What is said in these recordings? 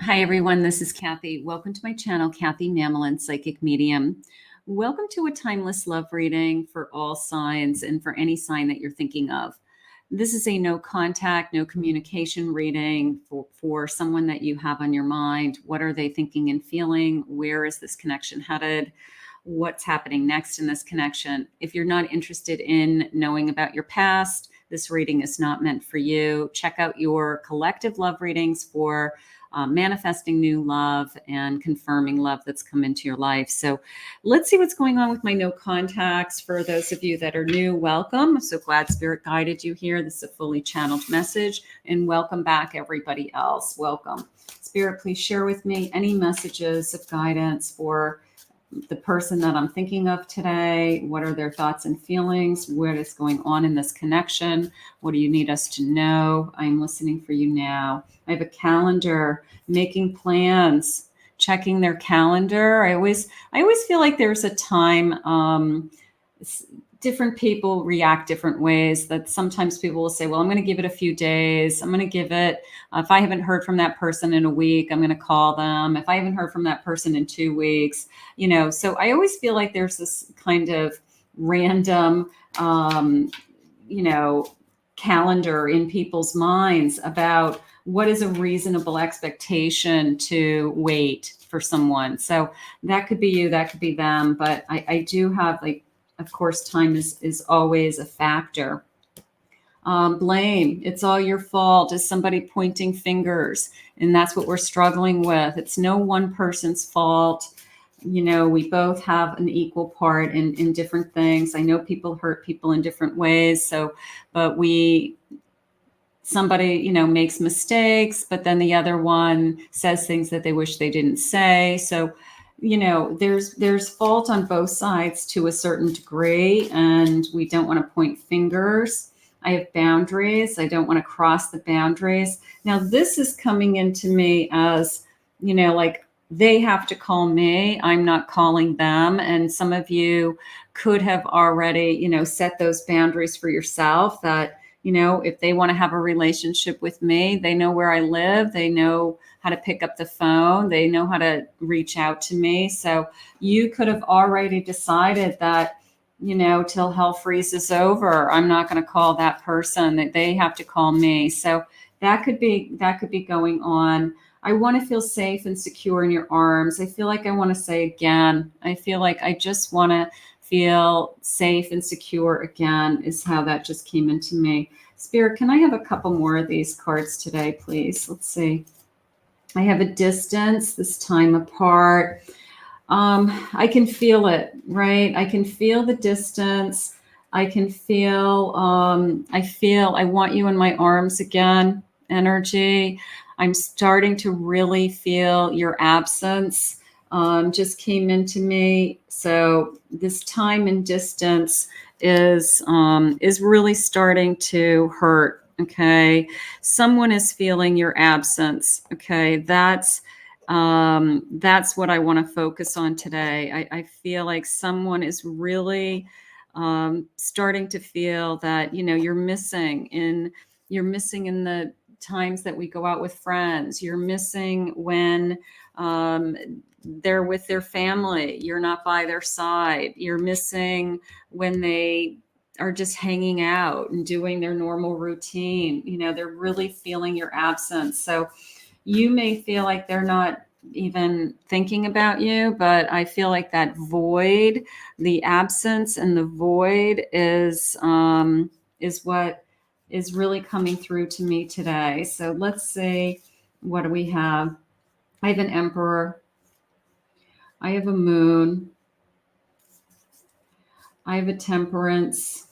Hi, everyone. This is Kathy. Welcome to my channel, Kathy Mamelin, Psychic Medium. Welcome to a timeless love reading for all signs and for any sign that you're thinking of. This is a no contact, no communication reading for someone that you have on your mind. What are they thinking and feeling? Where is this connection headed? What's happening next in this connection? If you're not interested in knowing about your past, this reading is not meant for you. Check out your collective love readings for manifesting new love and confirming love that's come into your life. So let's see what's going on with my no contacts. For those of you that are new, welcome. I'm so glad Spirit guided you here. This is a fully channeled message, and welcome back everybody else. Welcome. Spirit, please share with me any messages of guidance for the person that I'm thinking of today. What are their thoughts and feelings? What is going on in this connection? What do you need us to know? I'm listening for you now. I have a calendar, making plans, checking their calendar. I always feel like there's a time, different people react different ways. That sometimes people will say, well, I'm going to give it a few days. I'm going to give it, if I haven't heard from that person in a week, I'm going to call them. If I haven't heard from that person in 2 weeks, so I always feel like there's this kind of random, calendar in people's minds about what is a reasonable expectation to wait for someone. So that could be you, that could be them. But I do have, of course, time is always a factor. Blame. It's all your fault. Is somebody pointing fingers? And that's what we're struggling with. It's no one person's fault. We both have an equal part in different things. I know people hurt people in different ways. But somebody, makes mistakes, but then the other one says things that they wish they didn't say. So there's fault on both sides to a certain degree, and we don't want to point fingers. I have boundaries. I don't want to cross the boundaries. Now, this is coming into me as, they have to call me. I'm not calling them. And some of you could have already, set those boundaries for yourself that, if they want to have a relationship with me, they know where I live. They know how to pick up the phone. They know how to reach out to me. So you could have already decided that, till hell freezes over, I'm not going to call that person, that they have to call me. So that could be going on. I want to feel safe and secure in your arms. I feel like I want to say again, I feel like I just want to feel safe and secure again, is how that just came into me. Spirit, can I have a couple more of these cards today, please? Let's see. I have a distance, this time apart. I can feel it, right? I can feel the distance. I can feel, I want you in my arms again, energy. I'm starting to really feel your absence. Just came into me. So this time and distance is really starting to hurt. Okay. Someone is feeling your absence. Okay. That's what I want to focus on today. I feel like someone is really starting to feel that, you're missing in the times that we go out with friends. You're missing when they're with their family. You're not by their side. You're missing when they are just hanging out and doing their normal routine. They're really feeling your absence. So you may feel like they're not even thinking about you, but I feel like that void, the absence and the void is what is really coming through to me today. So let's see, what do we have? I have an Emperor. I have a Moon. I have a Temperance.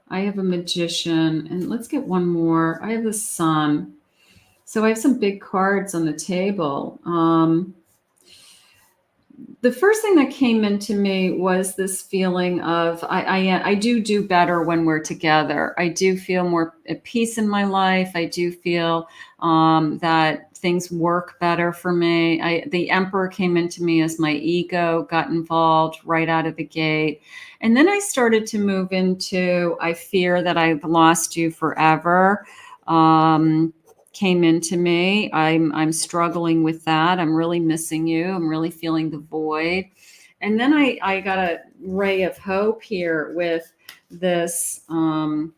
I have a Magician. And let's get one more. I have the Sun. So I have some big cards on the table. The first thing that came into me was this feeling of I do better when we're together. I do feel more at peace in my life. I do feel that things work better for me. The Emperor came into me as my ego got involved right out of the gate. And then I started to move into, I fear that I've lost you forever. came into me. I'm struggling with that. I'm really missing you. I'm really feeling the void. And then I got a ray of hope here with this kind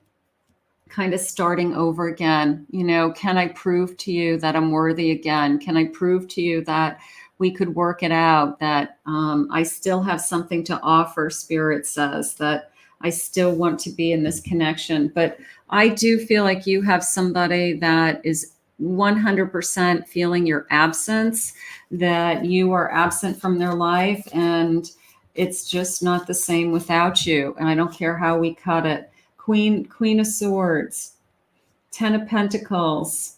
of starting over again. You know, can I prove to you that I'm worthy again? Can I prove to you that we could work it out, that I still have something to offer, Spirit says, that I still want to be in this connection. But I do feel like you have somebody that is 100% feeling your absence, that you are absent from their life, and it's just not the same without you. And I don't care how we cut it. Queen of Swords, Ten of Pentacles,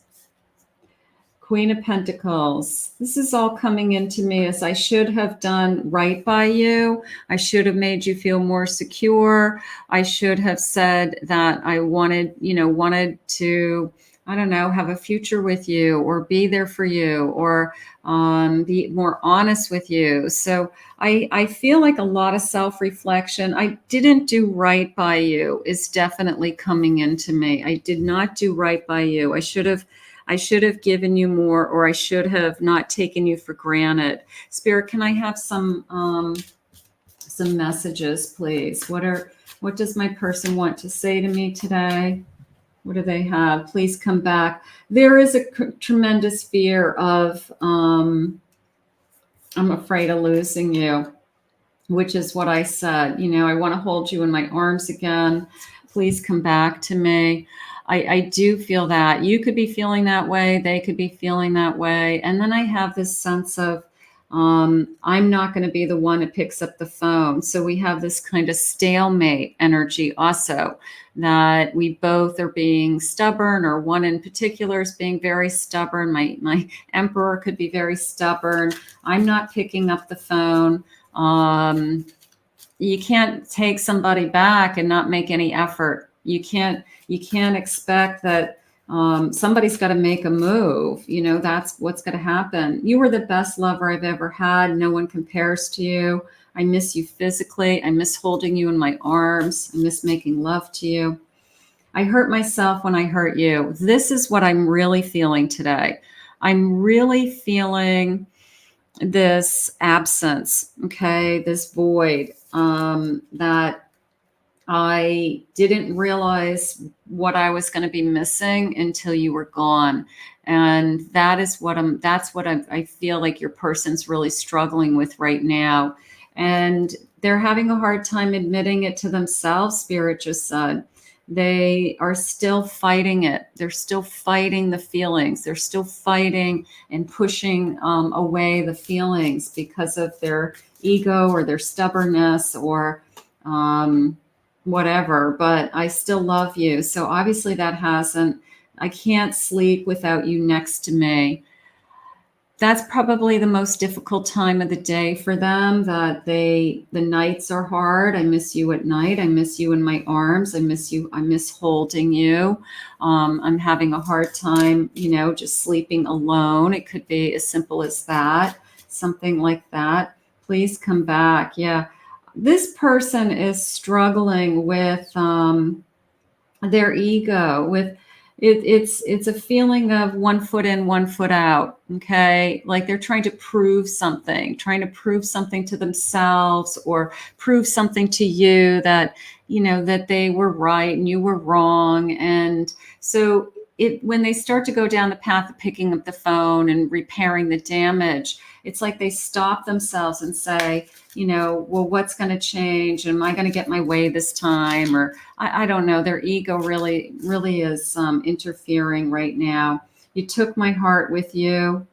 Queen of Pentacles. This is all coming into me as I should have done right by you. I should have made you feel more secure. I should have said that I wanted to, I don't know, have a future with you, or be there for you, or be more honest with you. So I feel like a lot of self-reflection. I didn't do right by you is definitely coming into me. I did not do right by you. I should have given you more, or I should have not taken you for granted. Spirit, can I have some messages, please? What does my person want to say to me today? What do they have? Please come back. There is a tremendous fear of, I'm afraid of losing you, which is what I said. You know, I want to hold you in my arms again. Please come back to me. I do feel that. You could be feeling that way. They could be feeling that way. And then I have this sense of, I'm not going to be the one that picks up the phone. So we have this kind of stalemate energy also, that we both are being stubborn, or one in particular is being very stubborn. My emperor could be very stubborn. I'm not picking up the phone. You can't take somebody back and not make any effort. You can't expect that somebody's got to make a move. You know, that's what's going to happen. You were the best lover I've ever had. No one compares to you. I miss you physically. I miss holding you in my arms. I miss making love to you. I hurt myself when I hurt you. This is what I'm really feeling today. I'm really feeling this absence, okay, this void, that I didn't realize what I was going to be missing until you were gone. And that's what I feel like your person's really struggling with right now. And they're having a hard time admitting it to themselves, Spirit just said. They are still fighting it. They're still fighting the feelings. They're still fighting and pushing away the feelings because of their ego or their stubbornness, or whatever. But I still love you. So obviously I can't sleep without you next to me. That's probably the most difficult time of the day for them, that the nights are hard. I miss you at night. I miss you in my arms. I miss you. I miss holding you. I'm having a hard time, just sleeping alone. It could be as simple as that, something like that. Please come back. Yeah. This person is struggling with their ego, with it's a feeling of 1 foot in, 1 foot out. Okay. Like they're trying to prove something to themselves, or prove something to you that, that they were right and you were wrong. And so when they start to go down the path of picking up the phone and repairing the damage, it's like they stop themselves and say, well, what's going to change? Am I going to get my way this time? Or I don't know. Their ego really, really is interfering right now. You took my heart with you.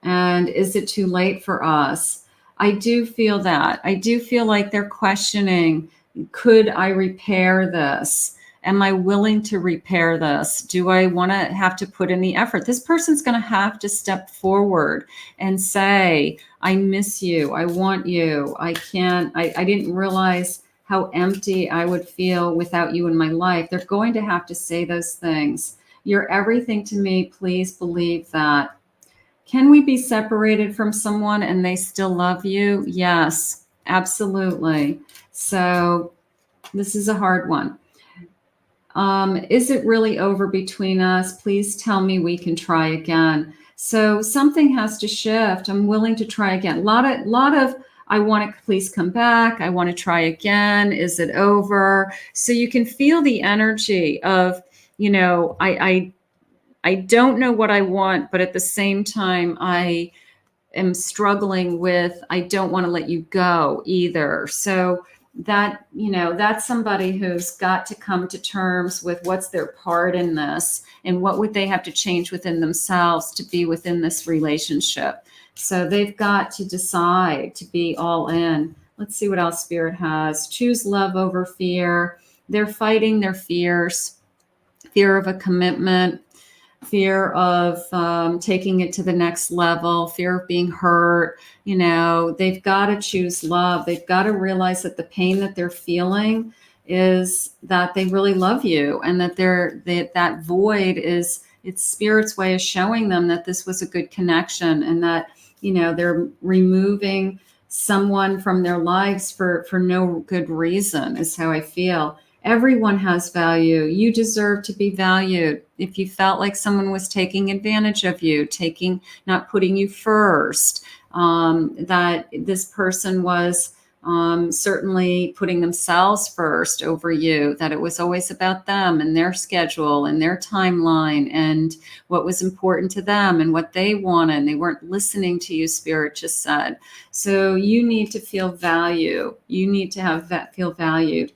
And is it too late for us? I do feel that. I do feel like they're questioning, could I repair this? Am I willing to repair this? Do I want to have to put in the effort? This person's going to have to step forward and say, I miss you. I want you. I didn't realize how empty I would feel without you in my life. They're going to have to say those things. You're everything to me. Please believe that. Can we be separated from someone and they still love you? Yes, absolutely. So this is a hard one. Is it really over between us? Please tell me we can try again. So something has to shift. I'm willing to try again. Lot of, I want to please come back. I want to try again. Is it over? So you can feel the energy of, I don't know what I want, but at the same time, I am struggling with, I don't want to let you go either. So that, that's somebody who's got to come to terms with what's their part in this and what would they have to change within themselves to be within this relationship. So they've got to decide to be all in. Let's see what else Spirit has. Choose love over fear. They're fighting their fears, fear of a commitment, fear of taking it to the next level, fear of being hurt. They've got to choose love. They've got to realize that the pain that they're feeling is that they really love you, and that that void is, it's Spirit's way of showing them that this was a good connection, and that, they're removing someone from their lives for no good reason, is how I feel. Everyone has value. You deserve to be valued. If you felt like someone was taking advantage of you, not putting you first, that this person was certainly putting themselves first over you, that it was always about them and their schedule and their timeline and what was important to them and what they wanted. And they weren't listening to you, Spirit just said. So you need to feel value. You need to feel valued.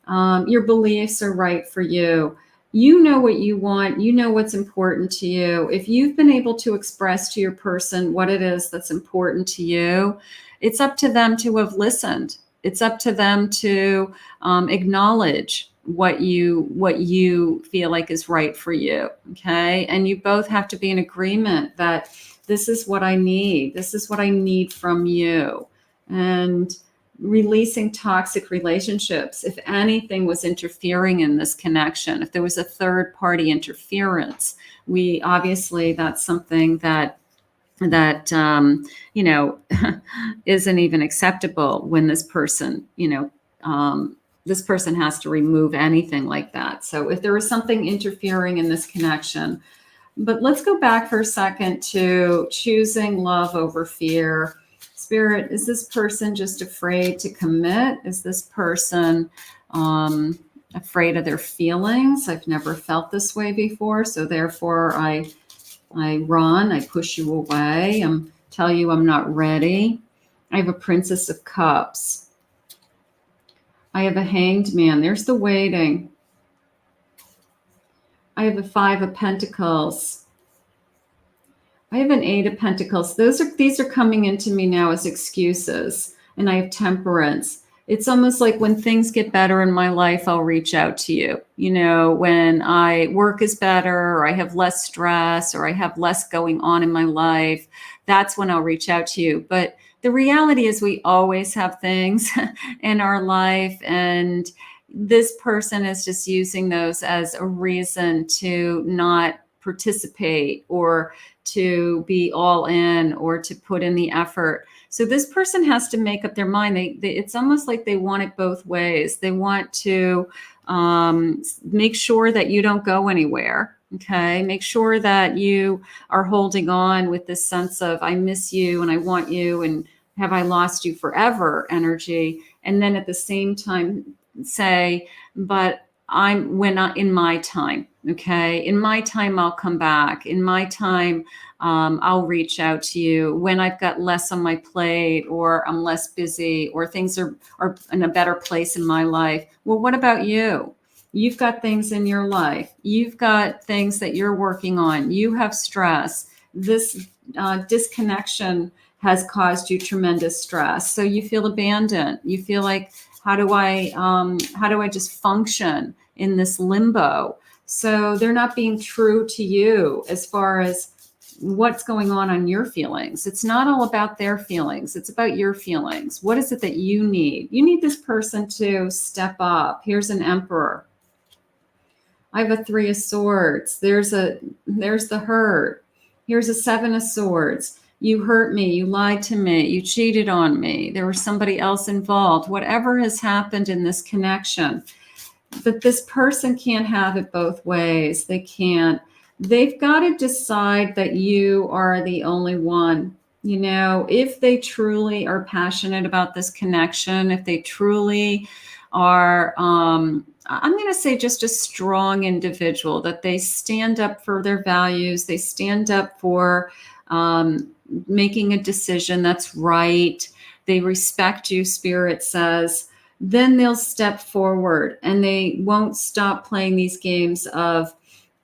Your beliefs are right for you. You know what you want. You know what's important to you. If you've been able to express to your person what it is that's important to you, it's up to them to have listened. It's up to them to acknowledge what you feel like is right for you. Okay. And you both have to be in agreement that this is what I need. This is what I need from you. And releasing toxic relationships. If anything was interfering in this connection, if there was a third party interference, that's something that isn't even acceptable when this person, this person has to remove anything like that. So if there was something interfering in this connection, but let's go back for a second to choosing love over fear. Spirit, is this person just afraid to commit? Is this person afraid of their feelings? I've never felt this way before, so therefore I run, I push you away, tell you I'm not ready. I have a Princess of Cups. I have a Hanged Man. There's the waiting. I have a Five of Pentacles. I have an Eight of Pentacles. These are coming into me now as excuses. And I have Temperance. It's almost like when things get better in my life, I'll reach out to you. When work is better, or I have less stress, or I have less going on in my life, that's when I'll reach out to you. But the reality is we always have things in our life, and this person is just using those as a reason to not participate or to be all in or to put in the effort. So this person has to make up their mind. It's almost like they want it both ways. They want to make sure that you don't go anywhere. Okay. Make sure that you are holding on with this sense of, I miss you and I want you and have I lost you forever energy. And then at the same time say, but in my time. Okay. In my time, I'll come back. In my time, I'll reach out to you when I've got less on my plate, or I'm less busy, or things are in a better place in my life. Well, what about you? You've got things in your life. You've got things that you're working on. You have stress. This disconnection has caused you tremendous stress. So you feel abandoned. You feel like, how do I just function in this limbo? So they're not being true to you as far as what's going on your feelings. It's not all about their feelings. It's about your feelings. What is it that you need? You need this person to step up. Here's an Emperor. I have a Three of Swords. There's the hurt. Here's a Seven of Swords. You hurt me. You lied to me. You cheated on me. There was somebody else involved. Whatever has happened in this connection, But this person can't have it both ways. They can't. They've got to decide that you are the only one. You know, if they truly are passionate about this connection, if they truly are, I'm going to say just a strong individual, that they stand up for their values, they stand up for making a decision that's right, they respect you, Spirit says, then they'll step forward and they won't stop playing these games of,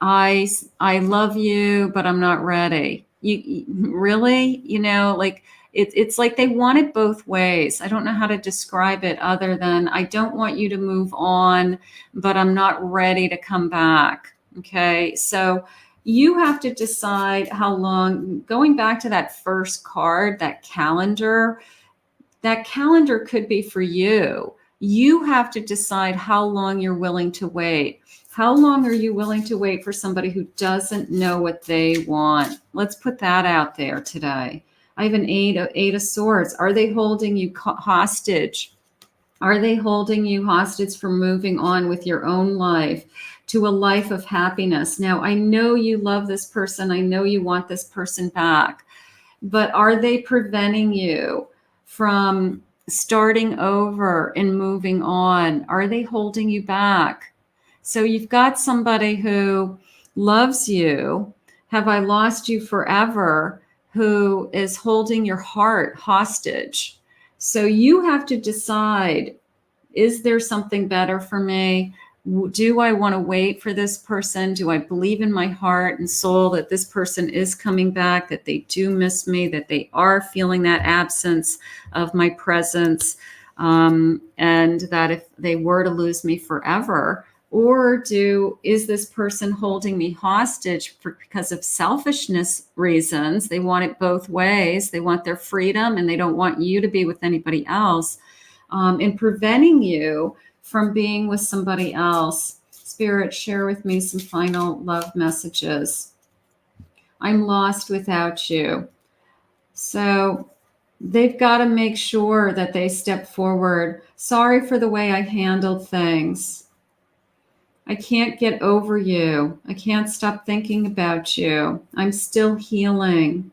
I love you, but I'm not ready. You really, you know, like it's like they want it both ways. I don't know how to describe it other than, I don't want you to move on, but I'm not ready to come back. Okay. So you have to decide how long, going back to that first card, that calendar could be for you. You have to decide how long you're willing to wait. How long are you willing to wait for somebody who doesn't know what they want? Let's put that out there today. I have an eight of swords. Are they holding you hostage? Are they holding you hostage for moving on with your own life to a life of happiness? Now, I know you love this person. I know you want this person back, but are they preventing you from starting over and moving on? Are they holding you back? So you've got somebody who loves you. Have I lost you forever? Who is holding your heart hostage. So you have to decide, is there something better for me? Do I want to wait for this person? Do I believe in my heart and soul that this person is coming back, that they do miss me, that they are feeling that absence of my presence, and that if they were to lose me forever? Or is this person holding me hostage because of selfishness reasons? They want it both ways. They want their freedom and they don't want you to be with anybody else, and preventing you from being with somebody else. Spirit, share with me some final love messages. I'm lost without you. So they've got to make sure that they step forward. Sorry for the way I handled things. I can't get over you. I can't stop thinking about you. I'm still healing.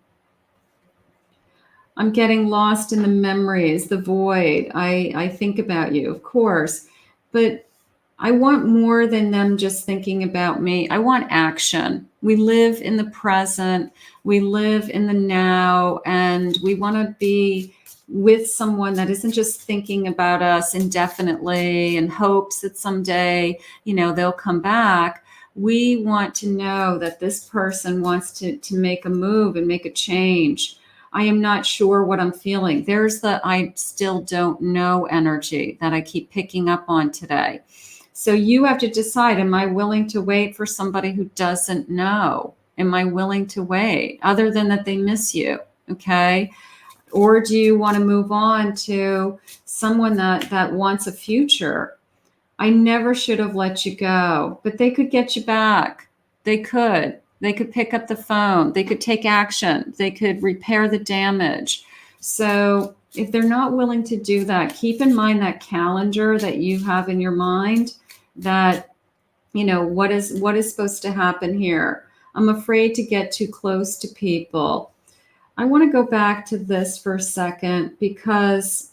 I'm getting lost in the memories, the void. I think about you, of course, but I want more than them just thinking about me. I want action. We live in the present. We live in the now, and we want to be with someone that isn't just thinking about us indefinitely and hopes that someday, you know, they'll come back. We want to know that this person wants to make a move and make a change. I am not sure what I'm feeling. There's the I still don't know energy that I keep picking up on today. So you have to decide, am I willing to wait for somebody who doesn't know? Am I willing to wait other than that they miss you? Okay. Or do you want to move on to someone that wants a future? I never should have let you go, but they could get you back. They could pick up the phone. They could take action. They could repair the damage. So if they're not willing to do that, keep in mind that calendar that you have in your mind, that, you know, what is supposed to happen here. I'm afraid to get too close to people. I want to go back to this for a second, because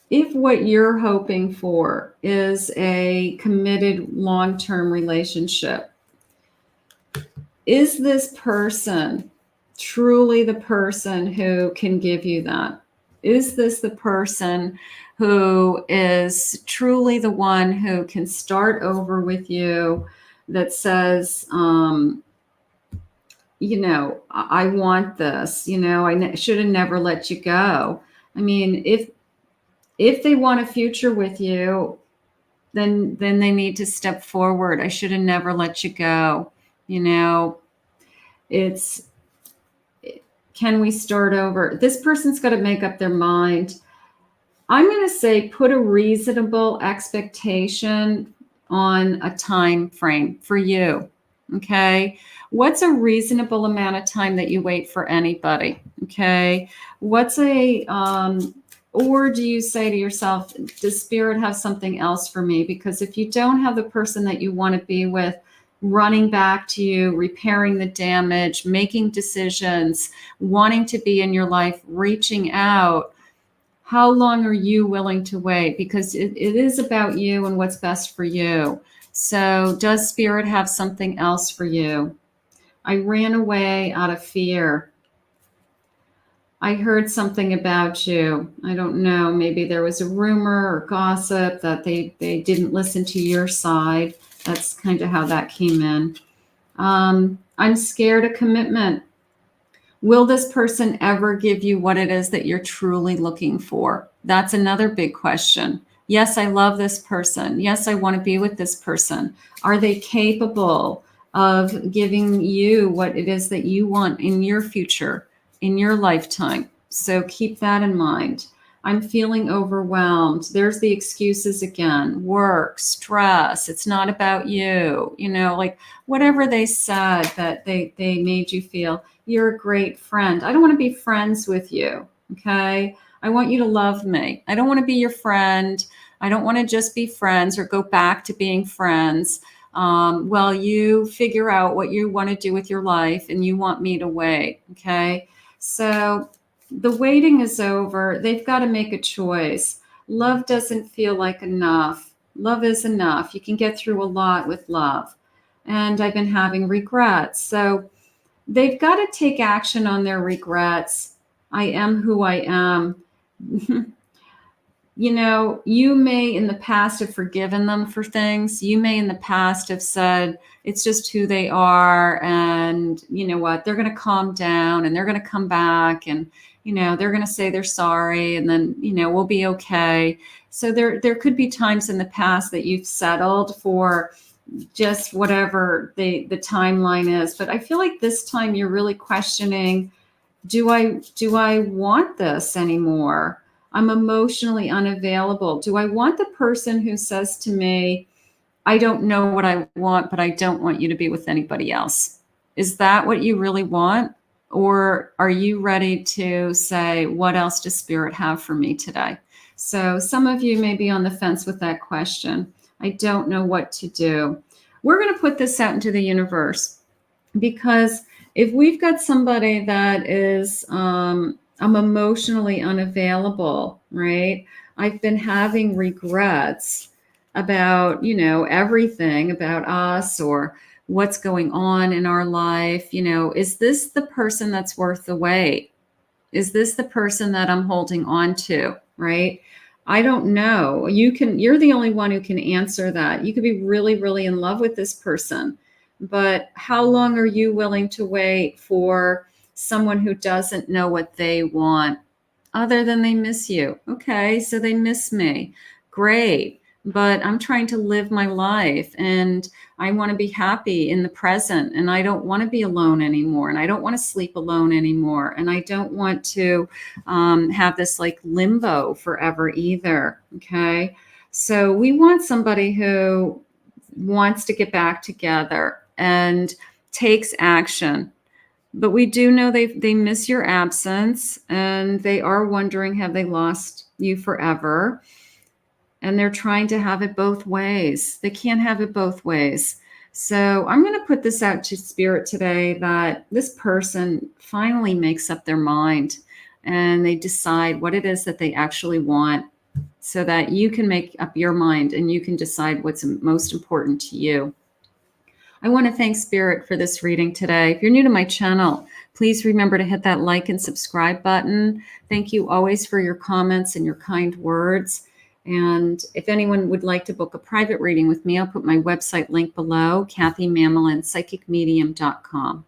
if what you're hoping for is a committed long-term relationship, is this person truly the person who can give you that? Is this the person who is truly the one who can start over with you, that says, you know, I want this, you know, I should have never let you go. I mean, if they want a future with you, then they need to step forward. I should have never let you go. You know, can we start over? This person's got to make up their mind. I'm going to say put a reasonable expectation on a time frame for you. Okay. What's a reasonable amount of time that you wait for anybody? Okay. What's a Or do you say to yourself, does Spirit have something else for me? Because if you don't have the person that you want to be with running back to you, repairing the damage, making decisions, wanting to be in your life, reaching out, how long are you willing to wait? Because it is about you and what's best for you. So does Spirit have something else for you? I ran away out of fear. I heard something about you. I don't know. Maybe there was a rumor or gossip that they didn't listen to your side. That's kind of how that came in. I'm scared of commitment. Will this person ever give you what it is that you're truly looking for? That's another big question. Yes, I love this person. Yes, I want to be with this person. Are they capable of giving you what it is that you want in your future, in your lifetime? So keep that in mind. I'm feeling overwhelmed. There's the excuses again. Work, stress. It's not about you. You know, like whatever they said that they made you feel. You're a great friend. I don't want to be friends with you. Okay. I want you to love me. I don't want to be your friend. I don't want to just be friends or go back to being friends. Well, you figure out what you want to do with your life and you want me to wait. Okay. So the waiting is over. They've got to make a choice. Love doesn't feel like enough. Love is enough. You can get through a lot with love. And I've been having regrets. So they've got to take action on their regrets. I am who I am. You know, you may in the past have forgiven them for things. You may in the past have said, it's just who they are. And you know what? They're going to calm down and they're going to come back and, you know, they're going to say they're sorry and then, you know, we'll be okay. So there could be times in the past that you've settled for just whatever the timeline is. But I feel like this time you're really questioning, do I want this anymore? I'm emotionally unavailable. Do I want the person who says to me, I don't know what I want, but I don't want you to be with anybody else? Is that what you really want? Or are you ready to say, what else does Spirit have for me today? So some of you may be on the fence with that question. I don't know what to do. We're going to put this out into the universe because if we've got somebody that is, I'm emotionally unavailable, right? I've been having regrets about, you know, everything about us or what's going on in our life. You know, is this the person that's worth the wait? Is this the person that I'm holding on to, right? I don't know. You're the only one who can answer that. You could be really, really in love with this person, but how long are you willing to wait for someone who doesn't know what they want other than they miss you? Okay, so they miss me. Great. But I'm trying to live my life and I want to be happy in the present and I don't want to be alone anymore and I don't want to sleep alone anymore and I don't want to have this like limbo forever either. Okay. So we want somebody who wants to get back together and takes action. But we do know they miss your absence and they are wondering, have they lost you forever? And they're trying to have it both ways. They can't have it both ways. So I'm going to put this out to Spirit today that this person finally makes up their mind and they decide what it is that they actually want so that you can make up your mind and you can decide what's most important to you. I want to thank Spirit for this reading today. If you're new to my channel, please remember to hit that like and subscribe button. Thank you always for your comments and your kind words. And if anyone would like to book a private reading with me, I'll put my website link below, KathyMammelin, psychicmedium.com.